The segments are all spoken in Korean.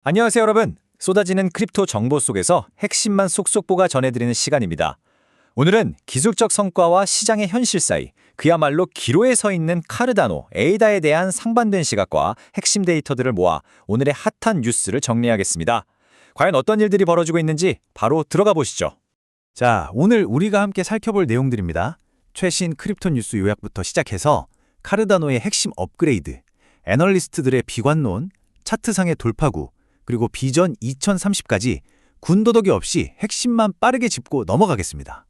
안녕하세요, 여러분. 쏟아지는 크립토 정보 속에서 핵심만 쏙쏙 뽑아 전해드리는 시간입니다. 오늘은 기술적 성과와 시장의 현실 사이, 그야말로 기로에 서 있는 카르다노, 에이다에 대한 상반된 시각과 핵심 데이터들을 모아 오늘의 핫한 뉴스를 정리하겠습니다. 과연 어떤 일들이 벌어지고 있는지 바로 들어가 보시죠. 자, 오늘 우리가 함께 살펴볼 내용들입니다. 최신 크립토 뉴스 요약부터 시작해서 카르다노의 핵심 업그레이드, 애널리스트들의 비관론, 차트상의 돌파구, 그리고 비전 2030까지 군더더기 없이 핵심만 빠르게 짚고 넘어가겠습니다.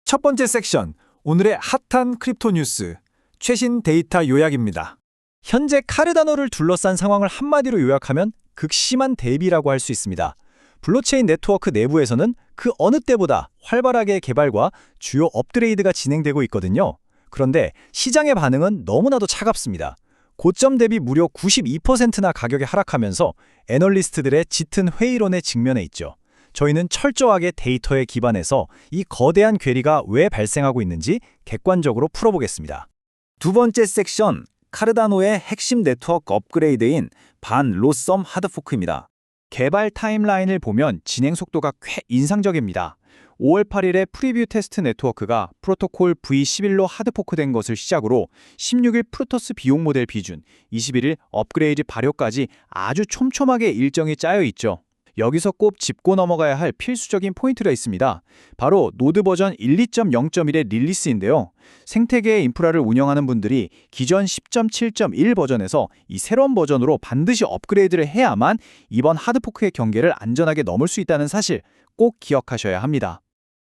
첫 번째 섹션, 오늘의 핫한 크립토 뉴스, 최신 데이터 요약입니다. 현재 카르다노를 둘러싼 상황을 한마디로 요약하면 극심한 대비라고 할 수 있습니다. 블록체인 네트워크 내부에서는 그 어느 때보다 활발하게 개발과 주요 업그레이드가 진행되고 있거든요. 그런데 시장의 반응은 너무나도 차갑습니다. 고점 대비 무려 92%나 가격이 하락하면서 애널리스트들의 짙은 회의론에 직면해 있죠. 저희는 철저하게 데이터에 기반해서 이 거대한 괴리가 왜 발생하고 있는지 객관적으로 풀어보겠습니다. 두 번째 섹션, 카르다노의 핵심 네트워크 업그레이드인 반 로썸 하드포크입니다. 개발 타임라인을 보면 진행 속도가 꽤 인상적입니다. 5월 8일에 프리뷰 테스트 네트워크가 프로토콜 V11로 하드포크된 것을 시작으로 16일 프로토스 비용 모델 비준, 21일 업그레이드 발효까지 아주 촘촘하게 일정이 짜여 있죠. 여기서 꼭 짚고 넘어가야 할 필수적인 포인트가 있습니다. 바로 노드 버전 12.0.1의 릴리스인데요. 생태계의 인프라를 운영하는 분들이 기존 10.7.1 버전에서 이 새로운 버전으로 반드시 업그레이드를 해야만 이번 하드포크의 경계를 안전하게 넘을 수 있다는 사실 꼭 기억하셔야 합니다.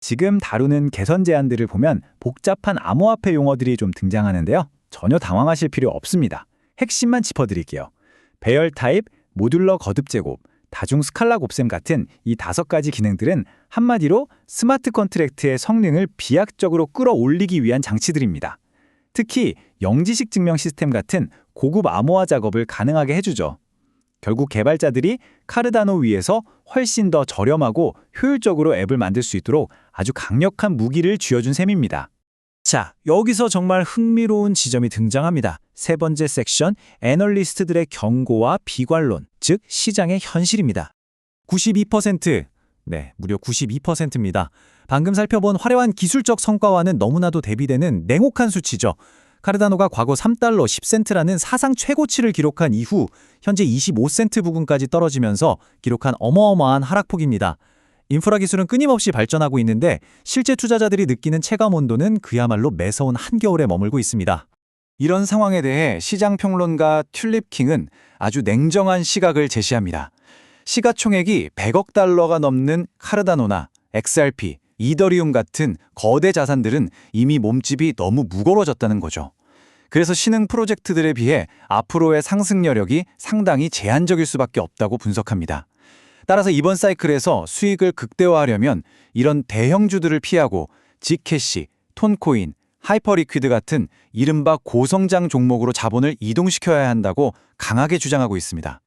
지금 다루는 개선 제안들을 보면 복잡한 암호화폐 용어들이 좀 등장하는데요. 전혀 당황하실 필요 없습니다. 핵심만 짚어드릴게요. 배열 타입, 모듈러 거듭 제곱, 다중 스칼라 곱셈 같은 이 5가지 기능들은 한마디로 스마트 컨트랙트의 성능을 비약적으로 끌어올리기 위한 장치들입니다. 특히 영지식 증명 시스템 같은 고급 암호화 작업을 가능하게 해주죠. 결국 개발자들이 카르다노 위에서 훨씬 더 저렴하고 효율적으로 앱을 만들 수 있도록 아주 강력한 무기를 쥐어준 셈입니다. 자, 여기서 정말 흥미로운 지점이 등장합니다. 세 번째 섹션, 애널리스트들의 경고와 비관론, 즉 시장의 현실입니다. 92%, 무려 92%입니다. 방금 살펴본 화려한 기술적 성과와는 너무나도 대비되는 냉혹한 수치죠. 카르다노가 과거 3달러 10센트라는 사상 최고치를 기록한 이후 현재 25센트 부근까지 떨어지면서 기록한 어마어마한 하락폭입니다. 인프라 기술은 끊임없이 발전하고 있는데 실제 투자자들이 느끼는 체감 온도는 그야말로 매서운 한겨울에 머물고 있습니다. 이런 상황에 대해 시장평론가 튤립킹은 아주 냉정한 시각을 제시합니다. 시가총액이 100억 달러가 넘는 카르다노나 XRP, 이더리움 같은 거대 자산들은 이미 몸집이 너무 무거워졌다는 거죠. 그래서 신흥 프로젝트들에 비해 앞으로의 상승 여력이 상당히 제한적일 수밖에 없다고 분석합니다. 따라서 이번 사이클에서 수익을 극대화하려면 이런 대형주들을 피하고 지캐시, 톤코인, 하이퍼리퀴드 같은 이른바 고성장 종목으로 자본을 이동시켜야 한다고 강하게 주장하고 있습니다.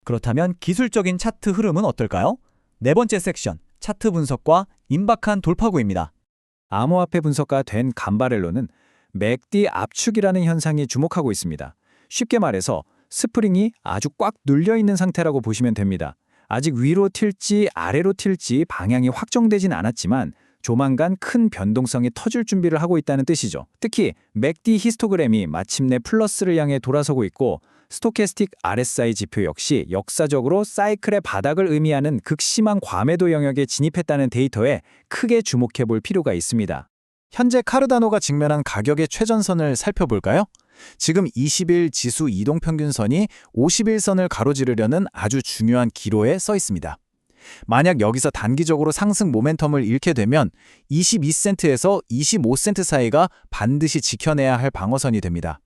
그렇다면 기술적인 차트 흐름은 어떨까요? 네 번째 섹션, 차트 분석과 임박한 돌파구입니다. 암호화폐 분석가 된 감바렐로는 맥디 압축이라는 현상에 주목하고 있습니다. 쉽게 말해서 스프링이 아주 꽉 눌려있는 상태라고 보시면 됩니다. 아직 위로 튈지 아래로 튈지 방향이 확정되진 않았지만 조만간 큰 변동성이 터질 준비를 하고 있다는 뜻이죠. 특히 맥디 히스토그램이 마침내 플러스를 향해 돌아서고 있고 스토캐스틱 RSI 지표 역시 역사적으로 사이클의 바닥을 의미하는 극심한 과매도 영역에 진입했다는 데이터에 크게 주목해 볼 필요가 있습니다. 현재 카르다노가 직면한 가격의 최전선을 살펴볼까요? 지금 20일 지수 이동평균선이 51선을 가로지르려는 아주 중요한 기로에 서 있습니다. 만약 여기서 단기적으로 상승 모멘텀을 잃게 되면 22센트에서 25센트 사이가 반드시 지켜내야 할 방어선이 됩니다.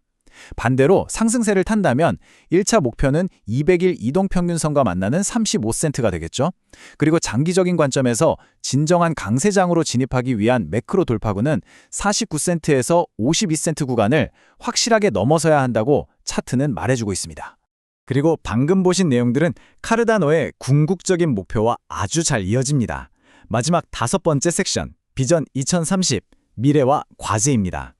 반대로 상승세를 탄다면 1차 목표는 200일 이동평균선과 만나는 35센트가 되겠죠. 그리고 장기적인 관점에서 진정한 강세장으로 진입하기 위한 매크로 돌파구는 49센트에서 52센트 구간을 확실하게 넘어서야 한다고 차트는 말해주고 있습니다. 그리고 방금 보신 내용들은 카르다노의 궁극적인 목표와 아주 잘 이어집니다. 마지막 5번째 섹션, 비전 2030, 미래와 과제입니다.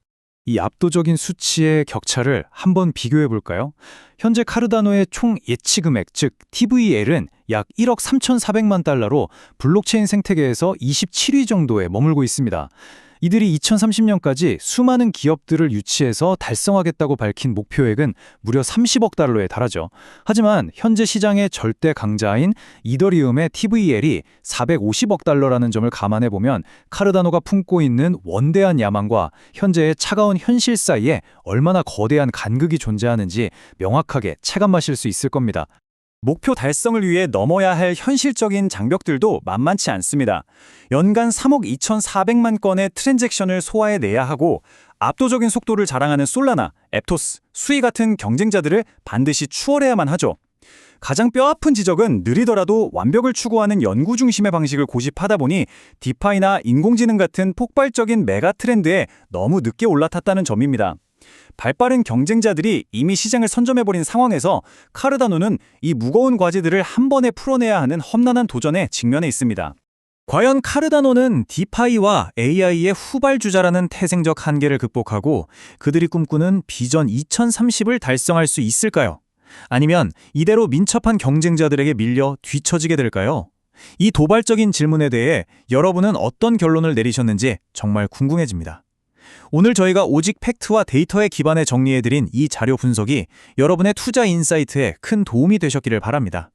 이 압도적인 수치의 격차를 한번 비교해 볼까요? 현재 카르다노의 총 예치 금액, 즉 TVL은 약 1억 3,400만 달러로 블록체인 생태계에서 27위 정도에 머물고 있습니다. 이들이 2030년까지 수많은 기업들을 유치해서 달성하겠다고 밝힌 목표액은 무려 30억 달러에 달하죠. 하지만 현재 시장의 절대 강자인 이더리움의 TVL이 450억 달러라는 점을 감안해 보면 카르다노가 품고 있는 원대한 야망과 현재의 차가운 현실 사이에 얼마나 거대한 간극이 존재하는지 명확하게 체감하실 수 있을 겁니다. 목표 달성을 위해 넘어야 할 현실적인 장벽들도 만만치 않습니다. 연간 3억 2,400만 건의 트랜잭션을 소화해내야 하고 압도적인 속도를 자랑하는 솔라나, 앱토스, 수이 같은 경쟁자들을 반드시 추월해야만 하죠. 가장 뼈아픈 지적은 느리더라도 완벽을 추구하는 연구 중심의 방식을 고집하다 보니 디파이나 인공지능 같은 폭발적인 메가 트렌드에 너무 늦게 올라탔다는 점입니다. 발빠른 경쟁자들이 이미 시장을 선점해버린 상황에서 카르다노는 이 무거운 과제들을 한 번에 풀어내야 하는 험난한 도전에 직면해 있습니다. 과연 카르다노는 디파이와 AI의 후발주자라는 태생적 한계를 극복하고 그들이 꿈꾸는 비전 2030을 달성할 수 있을까요? 아니면 이대로 민첩한 경쟁자들에게 밀려 뒤처지게 될까요? 이 도발적인 질문에 대해 여러분은 어떤 결론을 내리셨는지 정말 궁금해집니다. 오늘 저희가 오직 팩트와 데이터에 기반해 정리해드린 이 자료 분석이 여러분의 투자 인사이트에 큰 도움이 되셨기를 바랍니다.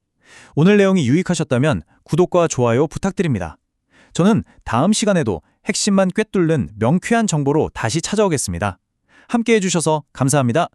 오늘 내용이 유익하셨다면 구독과 좋아요 부탁드립니다. 저는 다음 시간에도 핵심만 꿰뚫는 명쾌한 정보로 다시 찾아오겠습니다. 함께해 주셔서 감사합니다.